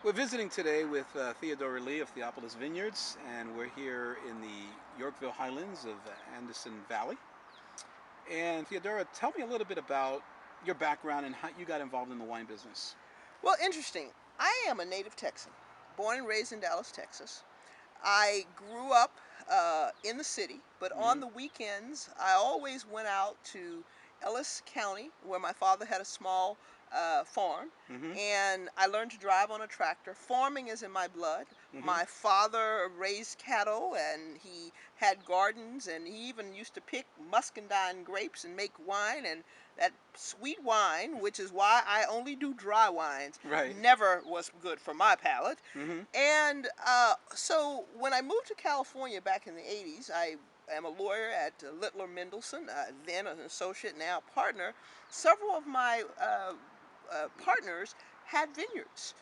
We're visiting today with Theodora Lee of Theopolis Vineyards, and we're here in the Yorkville Highlands of Anderson Valley. And Theodora, tell me a little bit about your background and how you got involved in the wine business. Well, interesting. I am a native Texan, born and raised in Dallas, Texas. I grew up in the city, but Hmm. on the weekends, I always went out to Ellis County, where my father had a small farm, Hmm. and I learned to drive on a tractor. Farming is in my blood. Hmm. My father raised cattle, and he had gardens, and he even used to pick muscadine grapes and make wine, and that sweet wine, which is why I only do dry wines, Right. never was good for my palate. Hmm. And so when I moved to California back in the 80s, I am a lawyer at Littler Mendelsohn, then an associate, now partner. Several of my partners had vineyards.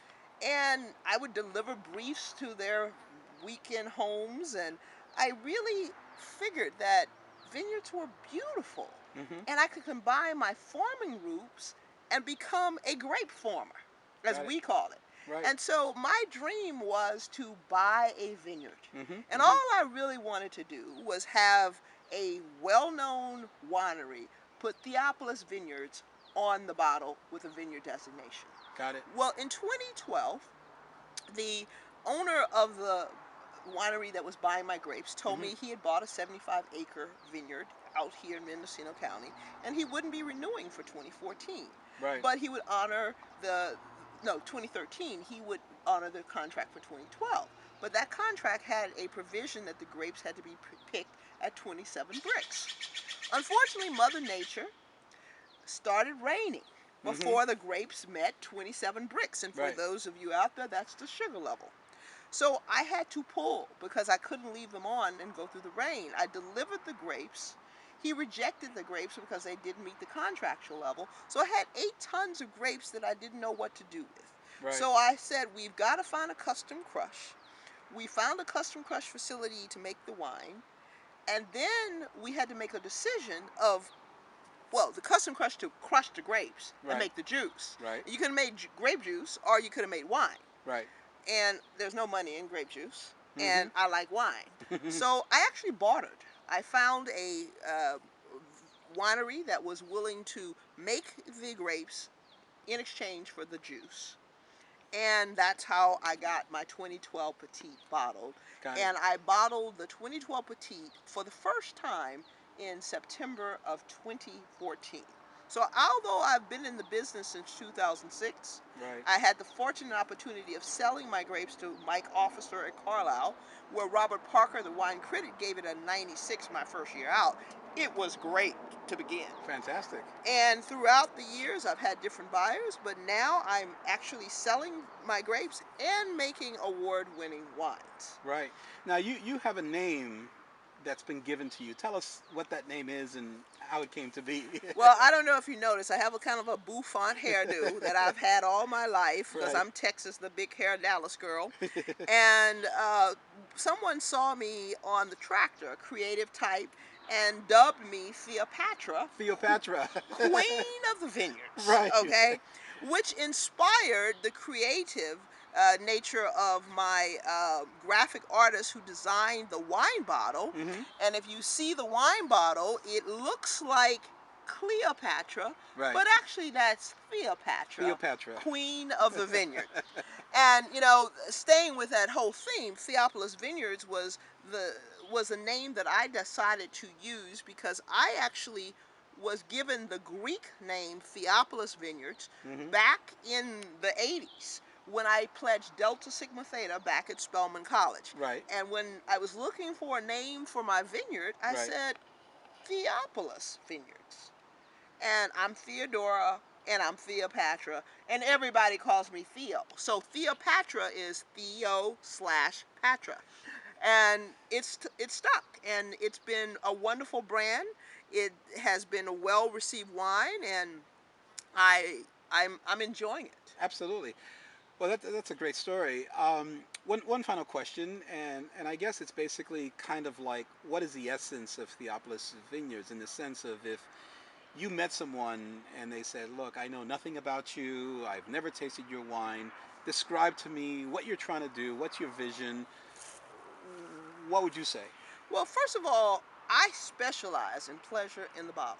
And I would deliver briefs to their weekend homes. And I really figured that vineyards were beautiful. Hmm. And I could combine my farming roots and become a grape farmer, as Got it. we call it. Right. And so my dream was to buy a vineyard. Hmm. And all Hmm. I really wanted to do was have a well known winery put Theopolis Vineyards on the bottle with a vineyard designation. Got it. Well, in 2012, the owner of the winery that was buying my grapes told Hmm. me he had bought a 75-acre vineyard out here in Mendocino County, and he wouldn't be renewing for 2014, Right. but he would honor the no 2013 he would honor the contract for 2012. But that contract had a provision that the grapes had to be picked at 27 bricks. Unfortunately, Mother Nature started raining Hmm. before the grapes met 27 bricks. And for Right. those of you out there, that's the sugar level. So I had to pull because I couldn't leave them on and go through the rain. I delivered the grapes. He rejected the grapes because they didn't meet the contractual level. So I had 8 tons of grapes that I didn't know what to do with. Right. So I said, we've got to find a custom crush. We found a custom crush facility to make the wine. And then we had to make a decision of, well, the custom crush to crush the grapes and Right. make the juice. Right. You could have made grape juice, or you could have made wine. Right. And there's no money in grape juice, Hmm. and I like wine. So I actually bartered. I found a winery that was willing to make the grapes in exchange for the juice. And that's how I got my 2012 Petite bottled. Got it. And I bottled the 2012 Petite for the first time in September of 2014. So although I've been in the business since 2006, Right. I had the fortunate opportunity of selling my grapes to Mike Officer at Carlisle, where Robert Parker, the wine critic, gave it a 96 my first year out. It was great to begin. Fantastic. And throughout the years, I've had different buyers, but now I'm actually selling my grapes and making award-winning wines. Right. Now you have a name that's been given to you. Tell us what that name is and how it came to be. Well, I don't know if you noticed, I have a kind of a bouffant hairdo that I've had all my life because Right. I'm Texas, the big hair Dallas girl. And someone saw me on the tractor, a creative type, and dubbed me Theopatra, Cleopatra. Queen of the Vineyards, Right. okay? Which inspired the creative nature of my graphic artist who designed the wine bottle. Hmm. And if you see the wine bottle, it looks like Cleopatra, Right. but actually that's Theopatra, Cleopatra. Queen of the Vineyard. And you know, staying with that whole theme, Theopolis Vineyards the was a name that I decided to use because I actually was given the Greek name Theopolis Vineyards Hmm. back in the 80s when I pledged Delta Sigma Theta back at Spelman College. Right. And when I was looking for a name for my vineyard, I Right. said Theopolis Vineyards. And I'm Theodora and I'm Theopatra, and everybody calls me Theo. So Theopatra is Theo slash Patra, and it's stuck, and it's been a wonderful brand. It has been a well received wine, and I'm enjoying it. Absolutely. Well, that's a great story. One final question, and I guess it's basically kind of like, what is the essence of Theopolis Vineyards in the sense of, if you met someone and they said, "Look, I know nothing about you. I've never tasted your wine. describe to me what you're trying to do, what's your vision, what would you say? Well, first of all, I specialize in pleasure in the bottle.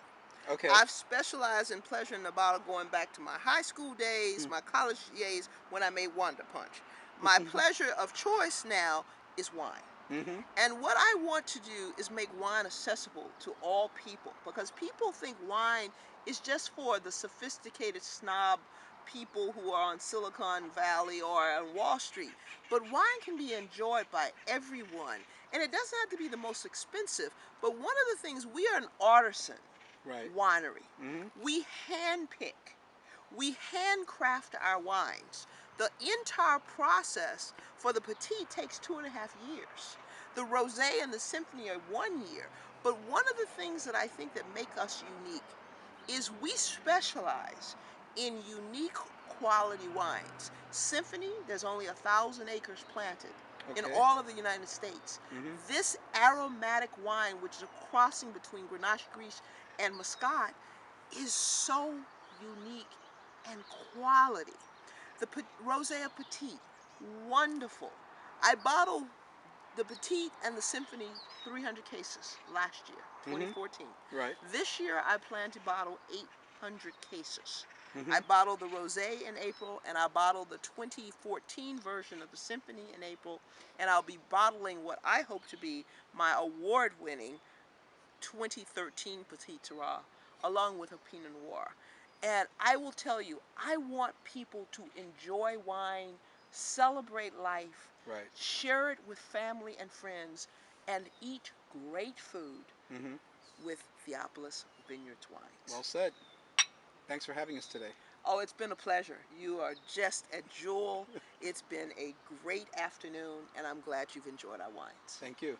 Okay. I've specialized in pleasure in the bottle going back to my high school days, my college days when I made Wonder Punch. My pleasure of choice now is wine. Mm-hmm. And what I want to do is make wine accessible to all people because people think wine is just for the sophisticated snob people who are on Silicon Valley or on Wall Street. But wine can be enjoyed by everyone. And it doesn't have to be the most expensive. But one of the things, we are an artisan Right. winery. Mm-hmm. We handpick, we handcraft our wines. The entire process for the Petit takes 2.5 years. The Rosé and the Symphony are 1 year. But one of the things that I think that make us unique is we specialize in unique quality wines. Symphony, there's only 1,000 acres planted in Okay. all of the United States. Mm-hmm. This aromatic wine, which is a crossing between Grenache Greece and Muscat, is so unique and quality. The Rosé Petit, wonderful. I bottled the Petite and the Symphony 300 cases last year, Mm-hmm. 2014. Right. This year I plan to bottle 800 cases. Mm-hmm. I bottled the Rosé in April, and I bottled the 2014 version of the Symphony in April, and I'll be bottling what I hope to be my award-winning 2013 Petit Syrah, along with a Pinot Noir. And I will tell you, I want people to enjoy wine, celebrate life, Right. share it with family and friends, and eat great food Mm-hmm. with Theopolis Vineyards wines. Well said. Thanks for having us today. Oh, it's been a pleasure. You are just a jewel. It's been a great afternoon, and I'm glad you've enjoyed our wines. Thank you.